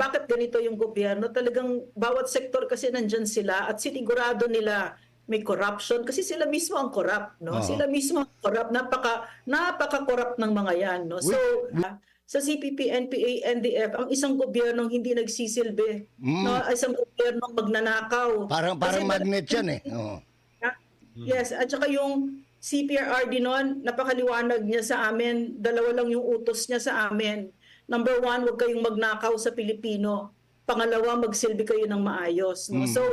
Bakit ganito yung gobyerno? Talagang bawat sektor kasi nandyan sila at sinigurado nila may corruption kasi sila mismo ang corrupt, no? Oo. Sila mismo ang corrupt, napaka-corrupt ng mga yan, no? So, With sa CPP, NPA, NDF, ang isang gobyernong hindi nagsisilbi, no? Isang gobyernong magnanakaw. parang Kasi magnet yan eh. Oo. yes, at saka yung CPRRD noon, napakaliwanag niya sa amin, dalawa lang yung utos niya sa amin. Number one, huwag kayong magnakaw sa Pilipino. Pangalawa, magsilbi kayo ng maayos. No? So,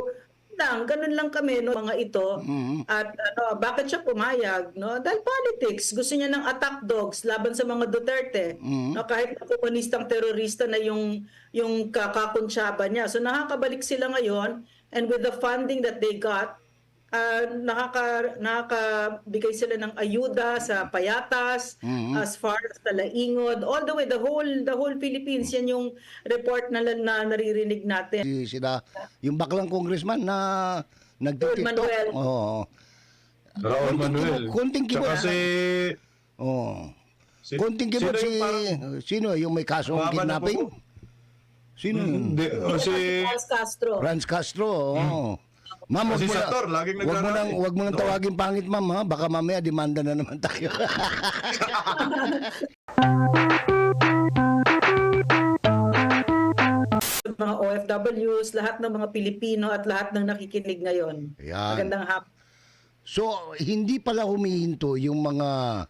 ganun lang kami, no, mga ito. At bakit siya pumayag? No? Dahil politics. Gusto niya ng attack dogs laban sa mga Duterte. No? Kahit na komunistang terorista na yung kakakuntsaba niya. So, nakakabalik sila ngayon, and with the funding that they got, nakakabigay sila ng ayuda sa payatas, as far as Talaingod, all the way, the whole Philippines. Yan yung report na naririnig natin. Sila, yung baklang congressman na nagtitiktok. Manuel. Oo. Raul Manuel. Konting kibot. Tsaka si... Oo. Konting kibot sino si... yung parang- Sino? Yung may kasong Mahaba na kidnapping? po. Sino yun? Hindi, si... Franz Castro. Franz Castro. Oo. Ma'am, Si Sator, laging nagrarally. wag mo nang tawagin pangit, ma'am, ha? Baka mamaya demanda na naman tayo. Mga OFWs, lahat ng mga Pilipino at lahat ng nakikinig ngayon. Ayan. Magandang hapon. So, hindi pala humihinto yung mga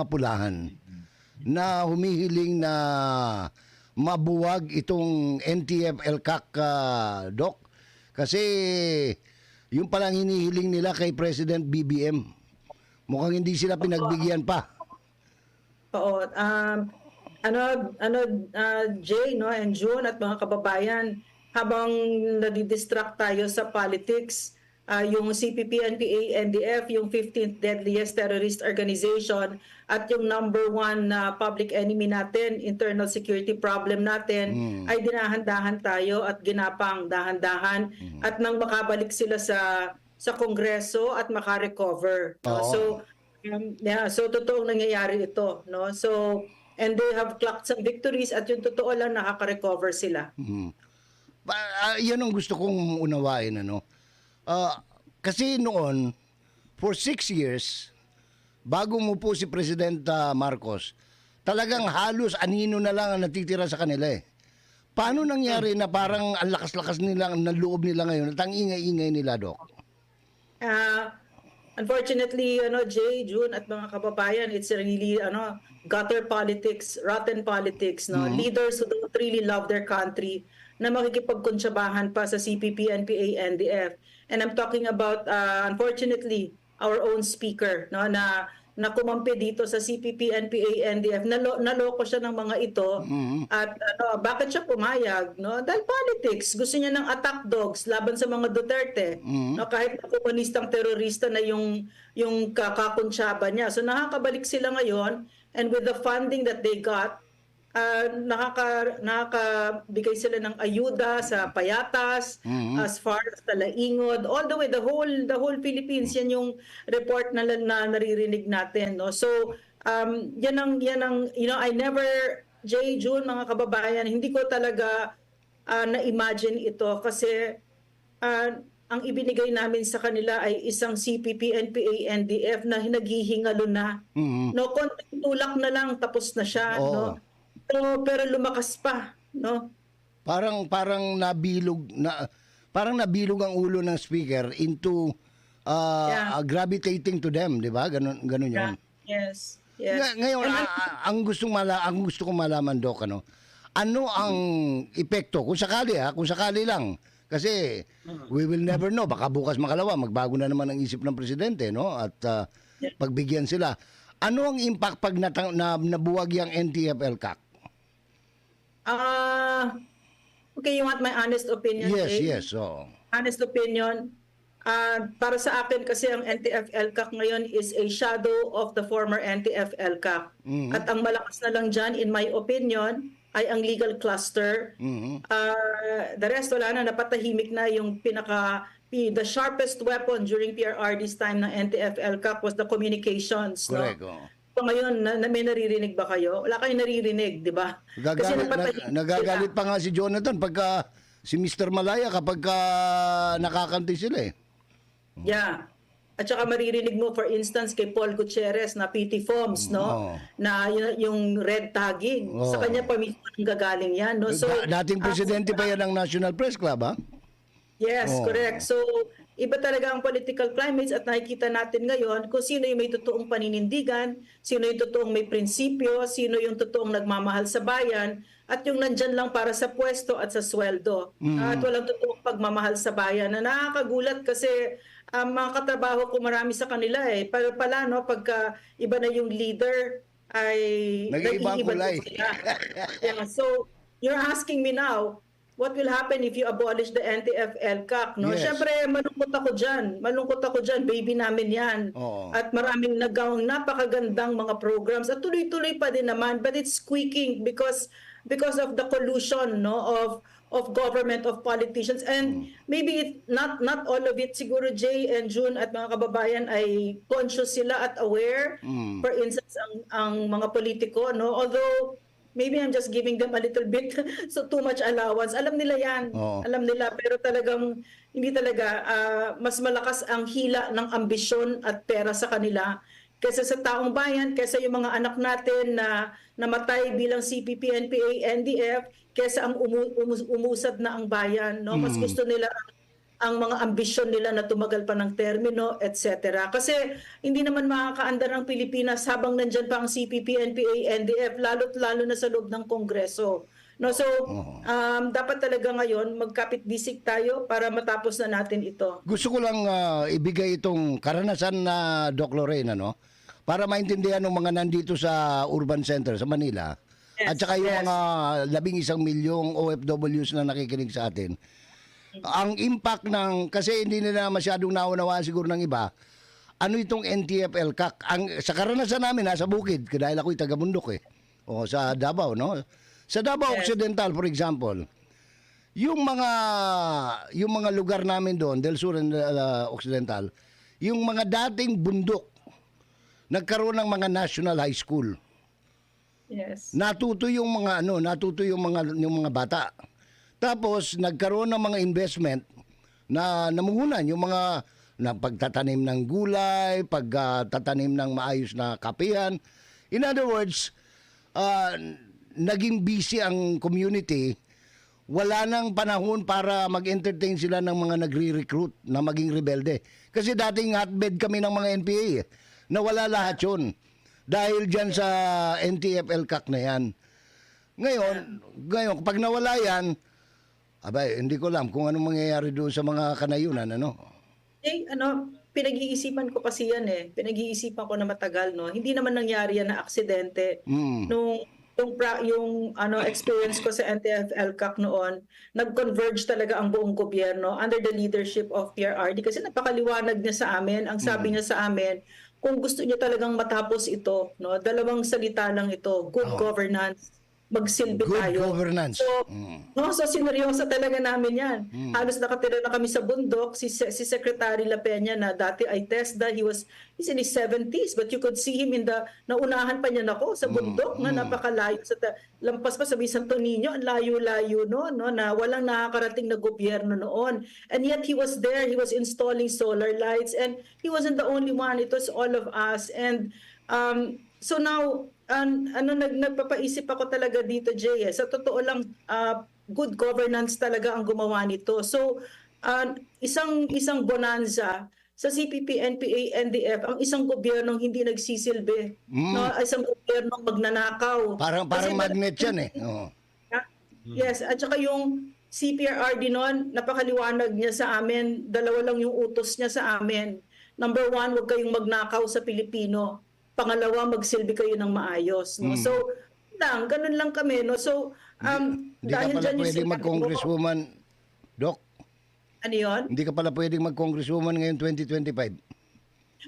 pulahan na humihiling na mabuwag itong NTF-ELCAC, Doc. Kasi yung palang hinihiling nila kay President BBM. Mukhang hindi sila pinagbigyan pa. Oo. Jay, no, and June at mga kababayan, habang nadidistract tayo sa politics, yung CPP, NPA, NDF, yung 15th deadliest terrorist organization, at yung number one na public enemy natin, internal security problem natin, ay dinahan-dahan tayo at ginapang dahan-dahan, at nang makabalik sila sa Kongreso at makarecover. No? Oo. So totoong nangyayari ito, no? So, and they have clocked some victories, at yung totoo lang, nakaka-recover sila. Yan ang gusto kong unawain, ano. Kasi noon, for 6 years, bago mo po si President Marcos, talagang halos anino na lang ang natitira sa kanila eh. Paano nangyari na parang ang lakas-lakas nila, ng loob nila ngayon, at ang ingay-ingay nila, Doc? Unfortunately, Jay, June at mga kababayan, it's really gutter politics, rotten politics, no? Leaders who don't really love their country na makikipagkuntsabahan pa sa CPP, NPA, NDF. And I'm talking about, unfortunately, our own speaker, no, na kumampi dito sa CPP, NPA, NDF. Naloko siya ng mga ito. At bakit siya pumayag? No? Dahil politics. Gusto niya ng attack dogs laban sa mga Duterte. No? Kahit na komunistang terorista na yung kakakuntsaba niya. So nakakabalik sila ngayon, and with the funding that they got, nakakabigay sila ng ayuda sa payatas, as far as Talaingod, all the way, the whole Philippines. Yan yung report na naririnig natin, no? So yan ang I never, Jay, June, mga kababayan, hindi ko talaga na-imagine ito, kasi ang ibinigay namin sa kanila ay isang CPP, NPA, NDF na naghihingalo na. No, konting tulak na lang, tapos na siya. Oo. No? Pero lumakas pa, no? Parang nabilog ang ulo ng speaker into gravitating to them, 'di ba? Ganun Yeah. 'yon. Yes. Ngayon, ang gusto kong malaman, Doc, ano ang epekto kung sakali lang, kasi we will never know, baka bukas makalawa magbago na naman ang isip ng presidente, no? At pagbigyan sila. Ano ang impact pag nabuwag yung NTF-ELCAC? Okay, you want my honest opinion? Yes, Jay? yes. So, Honest opinion, para sa akin kasi ang NTF-ELCAC ngayon is a shadow of the former NTF-ELCAC. At ang malakas na lang dyan, in my opinion, ay ang legal cluster. The rest, wala na, napatahimik na. Yung the sharpest weapon during PRRD's time ng NTF-ELCAC was the communications. correct. No? Oh. pa ngayon na may naririnig ba kayo? Wala kayong naririnig, di ba? Nagagalit pa nga si Jonathan pagka si Mr. Malaya kapag nakakanti sila eh. Yeah. At saka maririnig mo, for instance, kay Paul Gutierrez na PT Forms, no? Oo. Na yung red tagging. Oo. Sa kanya pa mismo ang gagaling yan, no? So, Dating presidente pa yan ng National Press Club, ha? yes, Oo. correct. So, iba talaga ang political climates at nakikita natin ngayon kung sino yung may totoong paninindigan, sino yung totoong may prinsipyo, sino yung totoong nagmamahal sa bayan, at yung nandyan lang para sa pwesto at sa sweldo. At walang totoong pagmamahal sa bayan. Na nakakagulat kasi mga katrabaho ko marami sa kanila eh. Pero pala, no, pagka iba na yung leader, ay Nag-iiba ang nag-iiba kulay. din sila. Yeah, so, you're asking me now, what will happen if you abolish the NTF-ELCAC? No? Yes. Siyempre, malungkot ako dyan. Malungkot ako dyan. Baby namin yan. Oo. At maraming nagawang napakagandang mga programs. At tuloy-tuloy pa din naman. But it's squeaking because of the collusion, no, of government, of politicians. And maybe not all of it. Siguro Jay and June at mga kababayan ay conscious sila at aware. For instance, ang mga politiko, no, although maybe I'm just giving them a little bit so too much allowance. Alam nila yan. Oo. Alam nila, pero talagang hindi talaga mas malakas ang hila ng ambisyon at pera sa kanila kaysa sa taong bayan, kaysa yung mga anak natin na namatay bilang CPP, NPA, NDF, kaysa ang umusad na ang bayan. No? Mas gusto nila ang mga ambisyon nila na tumagal pa ng termino, etc. Kasi hindi naman makakaandar ang Pilipinas habang nandyan pa ang CPP, NPA, NDF, lalo na sa loob ng Kongreso. No, so dapat talaga ngayon magkapit-bisig tayo para matapos na natin ito. Gusto ko lang ibigay itong karanasan na Doc Lorraine, no? Para maintindihan ng mga nandito sa urban center sa Manila. Yes, At saka yung yes. mga 11 milyong OFWs na nakikinig sa atin. Ang impact ng, kasi hindi nila masyadong naunawaan siguro ng iba, ano itong NTF-ELCAC? Sa karanasan namin, nasa bukid, dahil ako'y taga-bundok eh. O sa Davao, no? Sa Davao Yes. Occidental, for example, yung mga lugar namin doon, Del Sur and Occidental, yung mga dating bundok, nagkaroon ng mga national high school. Yes. Natuto yung mga bata. Tapos nagkaroon ng mga investment na namuhunan yung mga pagtatanim ng gulay, pagtatanim ng maayos na kapihan. In other words, naging busy ang community. Wala nang panahon para mag-entertain sila ng mga nagre-recruit na maging rebelde. Kasi dating hotbed kami ng mga NPA eh. Nawala lahat yun. Dahil dyan sa NTF-ELCAC na yan. Ngayon, kapag nawala yan, abay, hindi ko alam kung anong mangyayari doon sa mga kanayunan, ano? Pinag-iisipan ko kasi yan eh. Pinag-iisipan ko na matagal, no? Hindi naman nangyari yan na aksidente. Yung experience ko sa NTF-ELCAC noon, nag-converge talaga ang buong gobyerno under the leadership of PRRD kasi napakaliwanag niya sa amin. Ang sabi niya sa amin, kung gusto niya talagang matapos ito, no, dalawang salita lang ito, good governance, magsilbi Good tayo. governance. So sineryoso talaga namin yan. Halos nakatira na kami sa bundok. Si Secretary La Peña na dati ay TESDA, he's in his 70s, but you could see him naunahan pa niya nako sa bundok na napakalayo. Lampas pa sa Santo Niño, ang layo-layo no, na walang nakakarating na gobyerno noon. And yet he was there, he was installing solar lights, and he wasn't the only one, it was all of us. And so now, nagpapaisip ako talaga dito, Jay. Sa totoo lang, good governance talaga ang gumawa nito. So, isang bonanza sa CPP, NPA, NDF, ang isang gobyernong hindi nagsisilbi. No? Isang gobyernong magnanakaw. Parang magnet yan eh. Oo. Yes, at saka yung CPRRD noon, napakaliwanag niya sa amin, dalawa lang yung utos niya sa amin. Number 1, huwag kayong magnakaw sa Pilipino. Pangalawa, magsilbi kayo ng maayos. No? So, ganun lang kami. No? So, Hindi ka pala pwedeng mag-congresswoman, Doc. Ano yun? Hindi ka pala pwedeng mag-congresswoman ngayon 2025.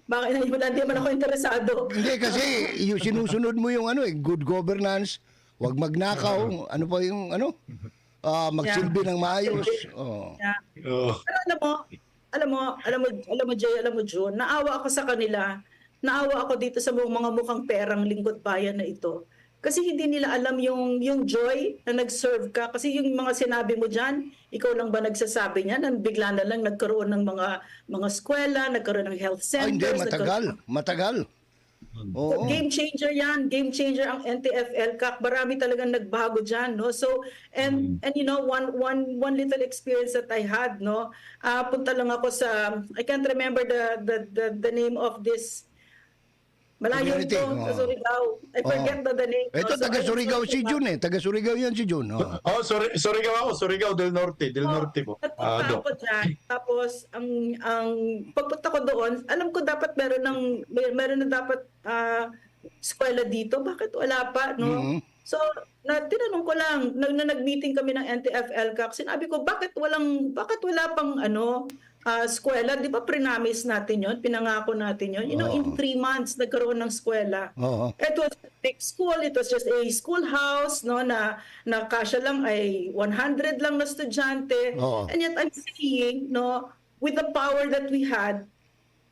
Bakit hindi man ako interesado? Hindi kasi yung sinusunod mo yung good governance, wag magnakaw, ano pa yung magsilbi ng maayos. Oh. Yeah. Oh. Pero alam mo Jay, alam mo June, naawa ako sa kanila naawa ako dito sa mga mukhang perang lingkod bayan na ito. Kasi hindi nila alam yung joy na nag-serve ka. Kasi yung mga sinabi mo dyan, ikaw lang ba nagsasabi niya na bigla na lang nagkaroon ng mga eskwela, nagkaroon ng health Ay, hindi, centers. matagal. Oo. Game changer yan. Game changer ang NTF-ELCAC. Marami talagang nagbago dyan, no? So, and you know, one little experience that I had, no? Punta lang ako sa, I can't remember the name of this. Malayo Community, ito, sa Surigao. I forget the name. Ito, So, taga Surigao si Jun eh. Taga Surigao yan si Jun. Oh. Surigao ako. Surigao del Norte. Del Norte po. Nagpunta Doc. ako dyan. Tapos, ang pagpunta ko doon, alam ko dapat meron na dapat eskwela dito. Bakit wala pa, no? So, tinanong ko lang, nag-meeting kami ng NTF-ELCAC, sinabi ko, bakit wala pang eskwela? Di ba pre-namis natin yon, pinangako natin yon. You know, in 3 months, nagkaroon ng eskwela. Oo. It was a big school, it was just a schoolhouse, no, na kasya lang ay 100 lang na estudyante. Oo. And yet I'm seeing, no, with the power that we had,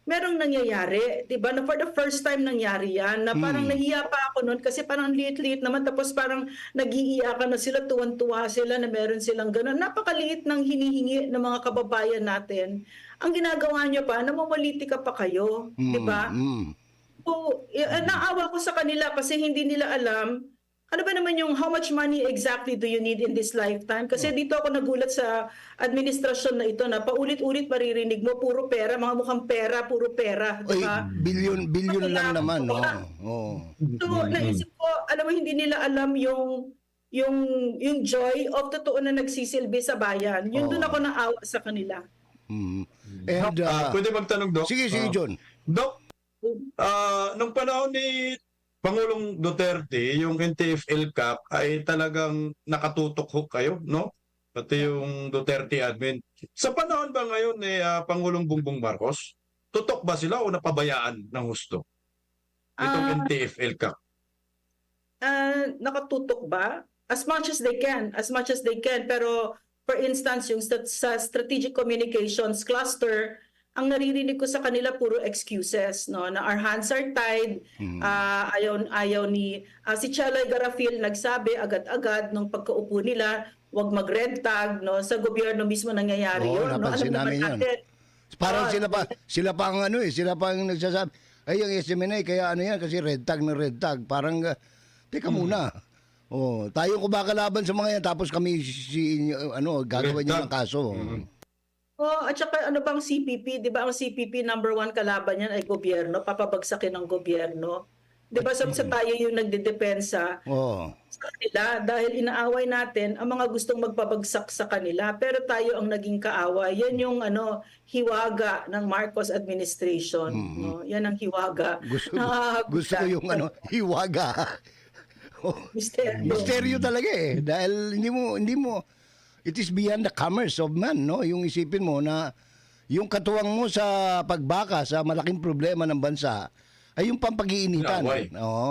merong nangyayari, 'di ba? Na for the first time nangyari 'yan, na parang nahiya pa ako noon kasi parang liit-liit naman, tapos parang nag-iiyakan na sila, tuwan-tuwa sila na meron silang gano'n. Napakaliit ng hinihingi ng mga kababayan natin. Ang ginagawa niyo pa, namamalitika pa kayo, 'di ba? So, naawa ko sa kanila kasi hindi nila alam ano ba naman yung how much money exactly do you need in this lifetime? Kasi dito ako nagulat sa administrasyon na ito na paulit-ulit maririnig mo, puro pera, mga mukhang pera, puro pera. Oy, Diba? billion lang naman. No? So, naisip ko, alam mo, hindi nila alam yung joy of totoo na nagsisilbi sa bayan. Yun doon ako naawa sa kanila. And, Pwede magtanong, Doc? sige, John. Doc, nung panahon ni Pangulong Duterte, yung NTF-ELCAC ay talagang nakatutok ho kayo, no? Pati yung Duterte admin. Sa panahon ba ngayon ni Pangulong Bongbong Marcos, tutok ba sila o napabayaan ng husto? Itong NTF-ELCAC. Nakatutok ba? As much as they can. Pero for instance, yung sa strategic communications cluster, ang naririnig ko sa kanila puro excuses, no, na our hands are tied. Ayaw ni si Cheloy Garafil nagsabi agad-agad nung pagkaupo nila, wag mag-red tag, no, sa gobyerno mismo nangyayari yun, no. Napansin namin yun. Parang sila pa ang sila pa ang nagsasabi, ay yung SMNA kaya yan kasi red tag na red tag. Parang teka muna. Tayo ko ba kalaban sa mga yan tapos kami gagawin niyo ng kaso. At saka ano bang CPP? Di ba ang CPP number 1 kalaban niyan ay gobyerno, papabagsakin ng gobyerno. Di ba sa tayo yung nagdedepensa sa kanila dahil inaaway natin ang mga gustong magpabagsak sa kanila, pero tayo ang naging kaaway. Yan yung hiwaga ng Marcos administration. No? Yan ang hiwaga. Gusto ko yung hiwaga. Misteryo talaga eh. Dahil hindi mo it is beyond the commerce of man, no? Yung isipin mo na yung katuwang mo sa pagbaka sa malaking problema ng bansa ay yung pampag-iinitan.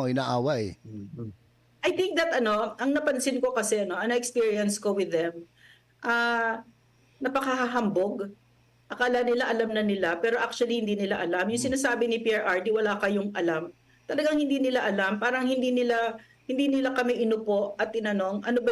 Inaaway. I think that ang napansin ko kasi, ang experience ko with them, napakahahambog. Akala nila alam na nila, pero actually hindi nila alam. Yung sinasabi ni PRRD, wala kayong alam. Talagang hindi nila alam. Parang hindi nila kami inupo at tinanong ano ba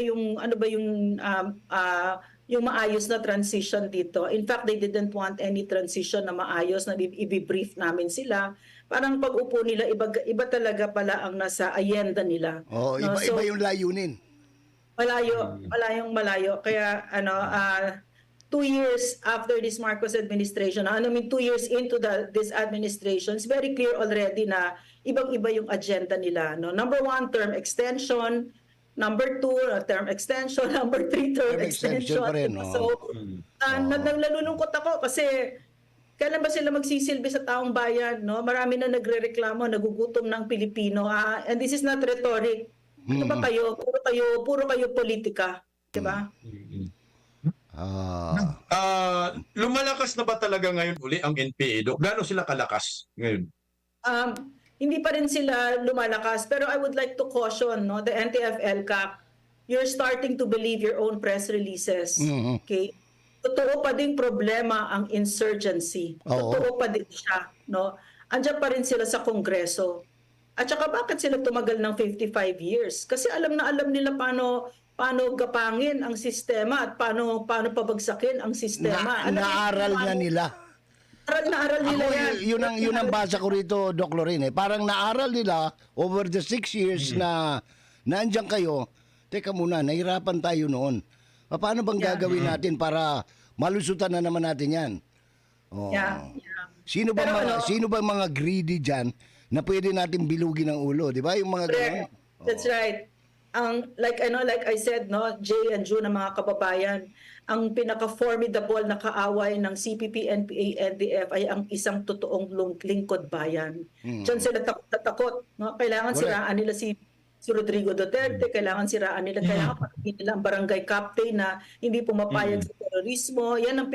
yung maayos na transition dito. In fact, they didn't want any transition na maayos, na i-brief namin sila. Parang pag-upo nila, iba talaga pala ang nasa agenda nila. Iba yung layunin. Malayo. Kaya 2 years after this Marcos administration, 2 years into this administration, it's very clear already na ibang-iba yung agenda nila. No? Number 1, term extension. Number 2, term extension. Number 3, term extension. Pa rin, So, nalulungkot ako kasi kailan ba sila magsisilbi sa taong bayan? No? Marami na nagrereklamo, nagugutom ng Pilipino. And this is not rhetoric. Ano ba kayo? Puro kayo politika. Diba? Lumalakas na ba talaga ngayon uli ang NPA, Doc? Gaano sila kalakas ngayon? Hindi pa rin sila lumalakas, pero I would like to caution the NTF-ELCAC, you're starting to believe your own press releases. Okay? Totoo pa ding problema ang insurgency. Totoo pa din siya, no? andyan pa rin sila sa Kongreso. At saka bakit sila tumagal ng 55 years? Kasi alam na alam nila paano gapangin ang sistema at paano pabagsakin ang sistema. Alam Naaral nila na paano- nila. Naaral nila Ako, yan. yun ang basa ko rito, Doc Lorraine. Parang naaral nila over the 6 years na nandiyan kayo. Teka muna, nahirapan tayo noon. Paano bang gagawin natin para malusutan na naman natin yan? Oh. Yeah. Sino ba Pero sino ba mga greedy diyan na pwede natin bilugin ang ulo, 'di ba? Yung mga ganun. Correct. That's right. Like I said, no, Jay and June, ng mga kababayan, ang pinaka-formidable na kaaway ng CPP, NPA, NDF ay ang isang totoong lingkod bayan. Diyan sila takot na takot. No? Kailangan Correct. siraan nila si Rodrigo Duterte, kailangan siraan nila, kailangan patuloy nila ang barangay captain na hindi pumapayag sa terorismo. Yan ang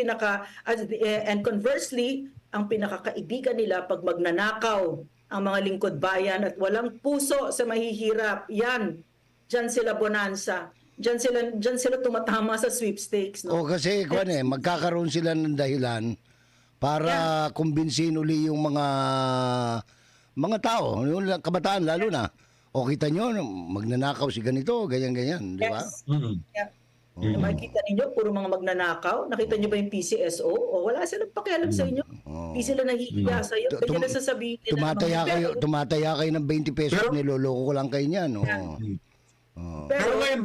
and conversely, ang pinakakaibigan nila pag magnanakaw ang mga lingkod bayan at walang puso sa mahihirap. Yan. Diyan sila bonanza. Diyan sila tumatama sa sweepstakes, no? O kasi magkakaroon sila ng dahilan para kumbinsin uli yung mga tao, yung kabataan lalo na. O kita nyo, magnanakaw si ganito, ganyan-ganyan, di ba? Yes. Mm. Yeah. Makikita ninyo, puro mga magnanakaw. Nakita nyo ba yung PCSO? O wala silang pakialam sa inyo. Hindi sila nahihiya sa iyo. Ganyan na sasabihin nila. Tumataya kayo ng 20 pesos, Pero- niloloko ko lang kayo niyan. O. Pero ngayon,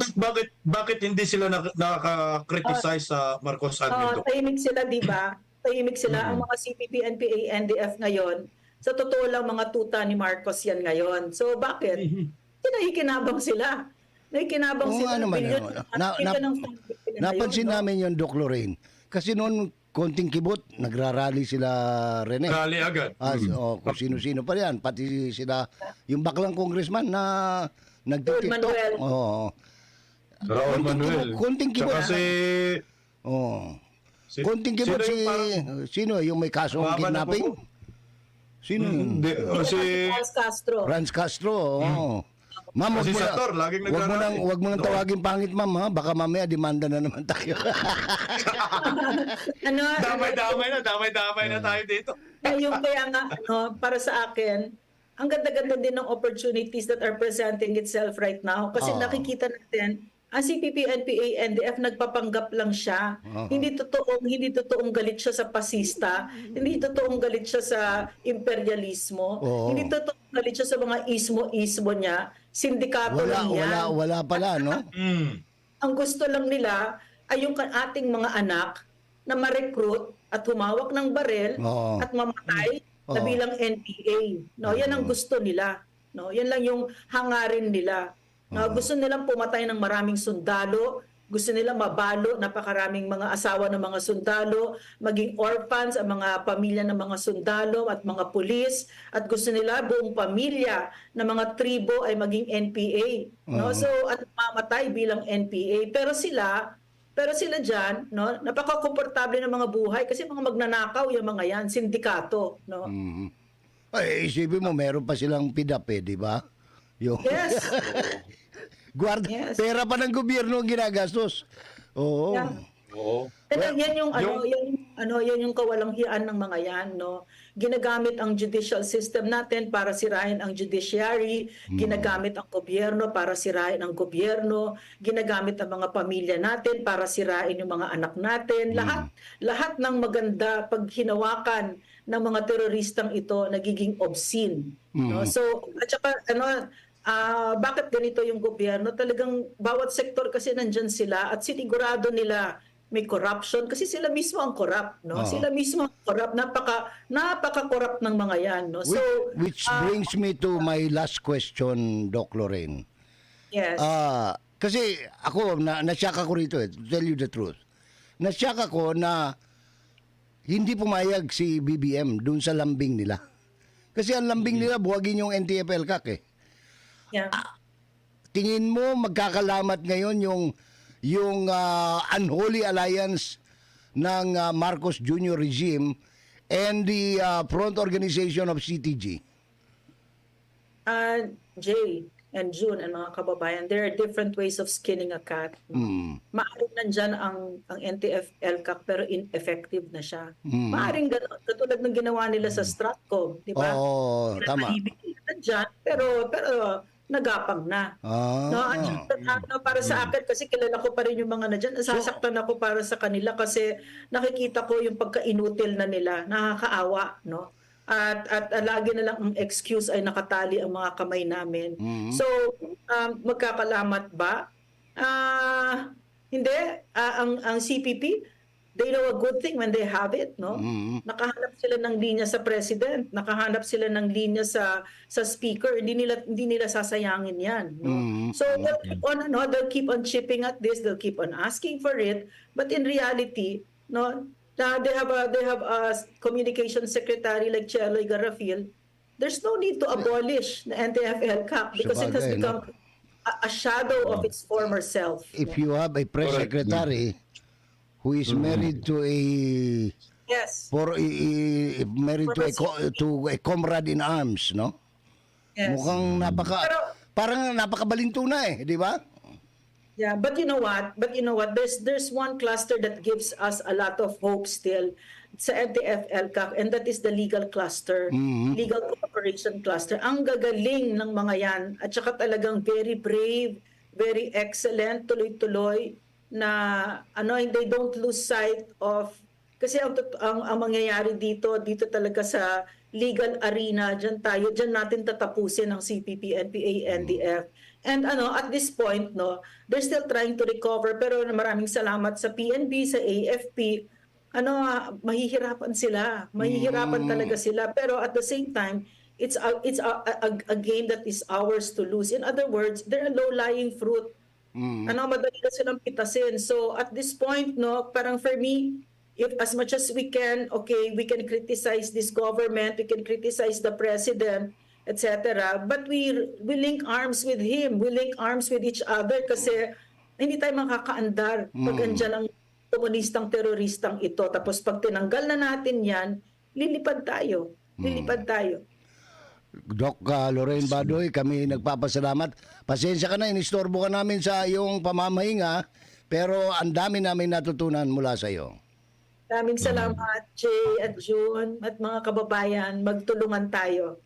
bakit hindi sila nakaka-criticize sa Marcos admin? Doc? tahimik sila, di ba? Tahimik sila. Ang mga CPP, NPA, NDF ngayon, sa totoo lang mga tuta ni Marcos yan ngayon. So bakit? Nakikinabang sila. Nakikinabang Oo sila. nga naman, Bilyon- ano. Napansin ngayon, no? namin yung Doc Lorraine. Kasi noon, konting kibot, nagrarally sila Rene. Rally agad. Kung sino-sino pa yan. Pati sila, yung baklang congressman na nagtitiktok. Manuel. Oo. Raul Manuel. Konting kibot. Tsaka Konting kibot sino yung parang sino yung may kasong Mababa na kidnapping? po? Sino yun? Hindi, si Franz Castro. Franz Castro. Oo. Ma'am, Si Sator, laging nagrarally. wag mo nang No. tawagin pangit, ma'am, ha? Baka mamaya demanda na naman tayo. Damay-damay na tayo dito. Kaya nga, para sa akin, ang ganda-ganda din ng opportunities that are presenting itself right now. Kasi nakikita natin, ang CPP, NPA, NDF, nagpapanggap lang siya. Hindi totoong galit siya sa pasista. Hindi totoong galit siya sa imperialismo. Hindi totoong galit siya sa mga ismo-ismo niya. Sindikato lang yan. Wala pala, no? Ang gusto lang nila ay yung ating mga anak na ma-recruit at humawak ng barel Oo. at mamatay na Oo. bilang NPA. No, yan ang gusto nila. No, yan lang yung hangarin nila. No, gusto nilang pumatay ng maraming sundalo, gusto nila mabalo napakaraming mga asawa ng mga sundalo, maging orphans ang mga pamilya ng mga sundalo at mga pulis, at gusto nila buong pamilya ng mga tribo ay maging NPA. No? So at mamatay bilang NPA. Pero sila diyan, no, napaka-komportable ng mga buhay kasi mga magnanakaw yung mga yan, sindikato, no. Ay, isipin mo, meron pa silang PDAP, di ba? Yung Yes. Yes. Pera pa ng gobyerno ang ginagastos. Oo. Yeah. Oo. Yan yung kawalang-hiyan ng mga yan, no. Ginagamit ang judicial system natin para sirain ang judiciary, ginagamit ang gobyerno para sirain ang gobyerno, ginagamit ang mga pamilya natin para sirain yung mga anak natin. Lahat ng maganda pag hinawakan ng mga teroristang ito nagiging obscene, no. So at saka bakit ganito yung gobyerno? Talagang bawat sektor kasi nandyan sila at sinigurado nila may corruption kasi sila mismo ang corrupt, no? Sila mismo ang corrupt, napaka-corrupt ng mga yan, no? So Which brings me to my last question, Doc Lorraine. yes. Kasi ako, nasyak ako rito to tell you the truth. Nasyak ako na hindi pumayag si BBM dun sa lambing nila. Kasi ang lambing nila, buwagin yung NTF-ELCAC eh. Yeah. Tingin mo magkakalamat ngayon yung unholy alliance ng Marcos Jr. regime and the front organization of CTG? Jay, and June and mga kababayan, there are different ways of skinning a cat. Maaring nandyan ang NTF-ELCAC pero ineffective na siya. Maaring gano'n, katulad ng ginawa nila sa Stratcom, di ba? Oo, tama. Nandyan, pero nagapang na. No, at para sa akin, kasi kilala ko pa rin yung mga nandyan, nasasaktan ako para sa kanila kasi nakikita ko yung pagka-inutil na nila, nakakaawa, no? At lagi na lang ang excuse ay nakatali ang mga kamay namin. So, magkakalamat ba? Hindi. Ang CPP, they know a good thing when they have it, no? Nakahanap sila ng linya sa president, nakahanap sila ng linya sa speaker, hindi nila sasayangin 'yan, no? So they'll keep on chipping at this, they'll keep on asking for it, but in reality, no, they have a communication secretary like Cheloy Garafil. There's no need to abolish the NTF-ELCAC because it has Sabagay, become a shadow of its former self. If you have a press Correct. secretary who is married to Yes. married to a comrade in arms, no? Yes. Mukhang parang napakabalinto na di ba? Yeah, but you know what? There's one cluster that gives us a lot of hope still sa NTF-ELCAC, and that is the legal cluster, legal cooperation cluster. Ang gagaling ng mga yan, at saka talagang very brave, very excellent, tuloy-tuloy na they don't lose sight of, kasi ang mangyayari dito talaga sa legal arena, diyan natin tatapusin ang CPP, NPA, NDF. And at this point, no, they're still trying to recover, pero maraming salamat sa PNP, sa AFP. Mahihirapan sila. Mahihirapan talaga sila. Pero at the same time, it's a game that is ours to lose. In other words, they're a low-lying fruit. Madali na silang pitasin. So at this point, no, parang for me, if as much as we can, okay, we can criticize this government, we can criticize the president, etc. But we link arms with him, we link arms with each other kasi hindi tayo makakaandar pag andyan ang komunistang teroristang ito. Tapos pag tinanggal na natin yan, lilipad tayo. Lilipad tayo. Doc Lorraine Badoy, kami nagpapasalamat. Pasensya ka na, inistorbo ka namin sa iyong pamamahinga, pero ang dami namin natutunan mula sa iyo. Maraming salamat, Jay at June at mga kababayan. Magtulungan tayo.